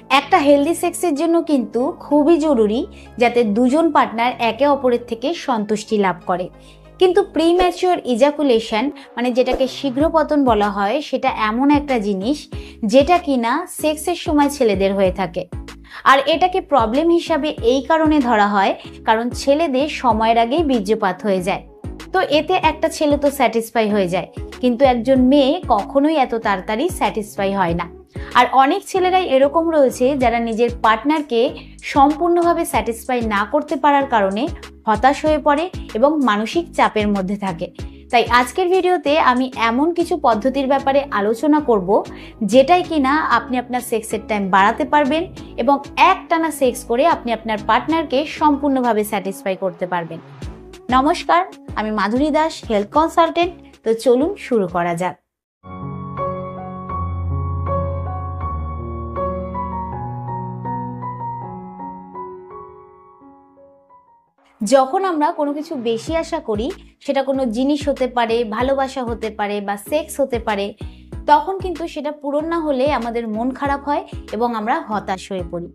একটা হেলদি সেক্সের জন্য কিন্তু খুবই জরুরি যাতে দুজন পার্টনার একে অপরের থেকে সন্তুষ্টি লাভ করে। কিন্তু প্রিম্যাচিওর ইজাকুলেশন মানে যেটাকে শীঘ্র পতন বলা হয়, সেটা এমন একটা জিনিস যেটা কিনা সেক্সের সময় ছেলেদের হয়ে থাকে। আর এটাকে প্রবলেম হিসাবে এই কারণে ধরা হয় কারণ ছেলেদের সময়ের আগেই বীর্যপাত হয়ে যায়। তো এতে একটা ছেলে তো স্যাটিসফাই হয়ে যায়, কিন্তু একজন মেয়ে কখনোই এত তাড়াতাড়ি স্যাটিসফাই হয় না। আর অনেক ছেলেরাই এরকম রয়েছে যারা নিজের পার্টনারকে সম্পূর্ণভাবে স্যাটিসফাই না করতে পারার কারণে হতাশ হয়ে পড়ে এবং মানসিক চাপের মধ্যে থাকে। তাই আজকের ভিডিওতে আমি এমন কিছু পদ্ধতির ব্যাপারে আলোচনা করব যেটাই কিনা আপনি আপনার সেক্সের টাইম বাড়াতে পারবেন এবং একটানা সেক্স করে আপনি আপনার পার্টনারকে সম্পূর্ণভাবে স্যাটিসফাই করতে পারবেন। নমস্কার, আমি মাধুরী দাস, হেলথ কনসালটেন্ট। তো চলুন শুরু করা যাক। যখন আমরা কোনো কিছু বেশি আশা করি, সেটা কোনো জিনিস হতে পারে, ভালোবাসা হতে পারে বা সেক্স হতে পারে, তখন কিন্তু সেটা পূরণ না হলে আমাদের মন খারাপ হয় এবং আমরা হতাশ হয়ে পড়ি।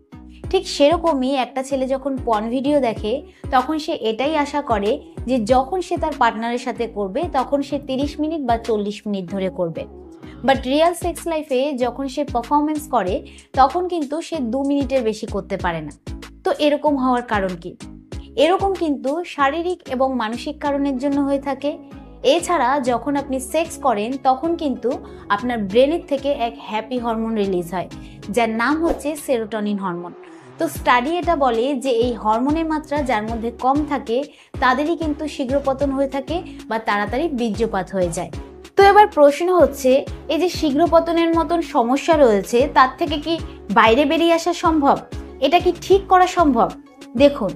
ঠিক সেরকমই একটা ছেলে যখন পর্ন ভিডিও দেখে তখন সে এটাই আশা করে যে যখন সে তার পার্টনারের সাথে করবে তখন সে 30 মিনিট বা 40 মিনিট ধরে করবে। বাট রিয়েল সেক্স লাইফে যখন সে পারফরমেন্স করে তখন কিন্তু সে 2 মিনিটের বেশি করতে পারে না। তো এরকম হওয়ার কারণ কি? এরকম কিন্তু শারীরিক এবং মানসিক কারণের জন্য হয়ে থাকে। এছাড়া যখন আপনি সেক্স করেন তখন কিন্তু আপনার ব্রেনের থেকে এক হ্যাপি হরমোন রিলিজ হয়, যার নাম হচ্ছে সেরোটোনিন হরমোন। তো স্টাডি এটা বলে যে এই হরমোনের মাত্রা যার মধ্যে কম থাকে তাদেরই কিন্তু শীঘ্র পতন হয়ে থাকে বা তাড়াতাড়ি বীর্যপাত হয়ে যায়। তো এবার প্রশ্ন হচ্ছে, এই যে শীঘ্র পতনের মতন সমস্যা রয়েছে তার থেকে কি বাইরে বেরিয়ে আসা সম্ভব? এটা কি ঠিক করা সম্ভব? দেখুন,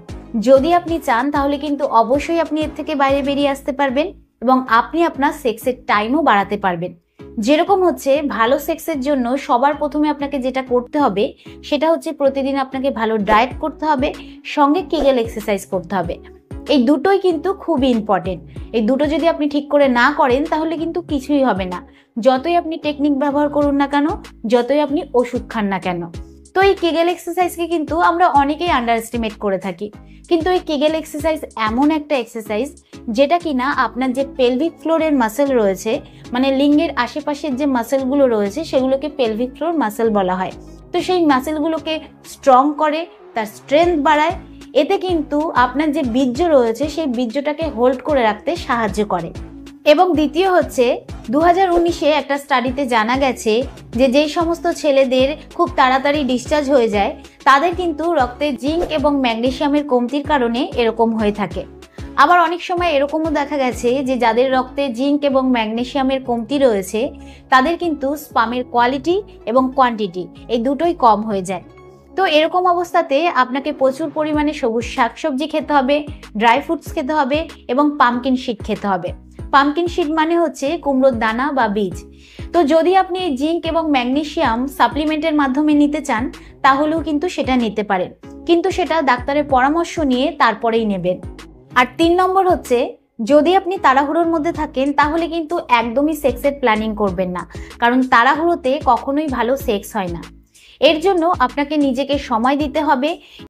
যদি আপনি চান তাহলে কিন্তু অবশ্যই আপনি এর থেকে বাইরে বেরিয়ে আসতে পারবেন এবং আপনি আপনার সেক্সের টাইমও বাড়াতে পারবেন। যেরকম হচ্ছে, ভালো সেক্সের জন্য সবার প্রথমে আপনাকে যেটা করতে হবে সেটা হচ্ছে প্রতিদিন আপনাকে ভালো ডায়েট করতে হবে, সঙ্গে কেগেল এক্সারসাইজ করতে হবে। এই দুটোই কিন্তু খুবই ইম্পর্টেন্ট। এই দুটো যদি আপনি ঠিক করে না করেন তাহলে কিন্তু কিছুই হবে না, যতই আপনি টেকনিক ব্যবহার করুন না কেন, যতই আপনি ওষুধ খান না কেন। তো এই কেগেল এক্সারসাইজকে কিন্তু আমরা অনেকেই আন্ডার এস্টিমেট করে থাকি, কিন্তু এই কেগেল এক্সারসাইজ এমন একটা এক্সারসাইজ যেটা কিনা আপনার যে পেলভিক ফ্লোরের মাসেল রয়েছে, মানে লিঙ্গের আশেপাশের যে মাসেলগুলো রয়েছে সেগুলোকে পেলভিক ফ্লোর মাসেল বলা হয়। তো সেই মাসেলগুলোকে স্ট্রং করে, তার স্ট্রেংথ বাড়ায়। এতে কিন্তু আপনার যে বীর্য রয়েছে সেই বীর্যটাকে হোল্ড করে রাখতে সাহায্য করে। এবং দ্বিতীয় হচ্ছে, 2019-এ একটা স্টাডিতে জানা গেছে যে যেই সমস্ত ছেলেদের খুব তাড়াতাড়ি ডিসচার্জ হয়ে যায় তাদের কিন্তু রক্তে জিঙ্ক এবং ম্যাগনেসিয়ামের কমতির কারণে এরকম হয়ে থাকে। আবার অনেক সময় এরকমও দেখা গেছে যে যাদের রক্তে জিঙ্ক এবং ম্যাগনেসিয়ামের কমতি রয়েছে তাদের কিন্তু স্পামের কোয়ালিটি এবং কোয়ান্টিটি এই দুটোই কম হয়ে যায়। তো এরকম অবস্থাতে আপনাকে প্রচুর পরিমাণে সবুজ শাকসবজি খেতে হবে, ড্রাই ফ্রুটস খেতে হবে এবং পামকিন সিড খেতে হবে। পামকিন সিড মানে হচ্ছে কুমড়োর দানা বা বীজ। তো যদি আপনি এই জিঙ্ক এবং ম্যাগনেসিয়াম সাপ্লিমেন্টের মাধ্যমে নিতে চান তাহলেও কিন্তু সেটা নিতে পারেন, কিন্তু সেটা ডাক্তারের পরামর্শ নিয়ে তারপরেই নেবেন। আর 3 নম্বর হচ্ছে, যদি আপনি তাড়াহুড়োর মধ্যে থাকেন তাহলে কিন্তু একদমই সেক্সের প্ল্যানিং করবেন না, কারণ তাড়াহুড়োতে কখনোই ভালো সেক্স হয় না। এর জন্য আপনাকে নিজেকে সময় দিতে হবে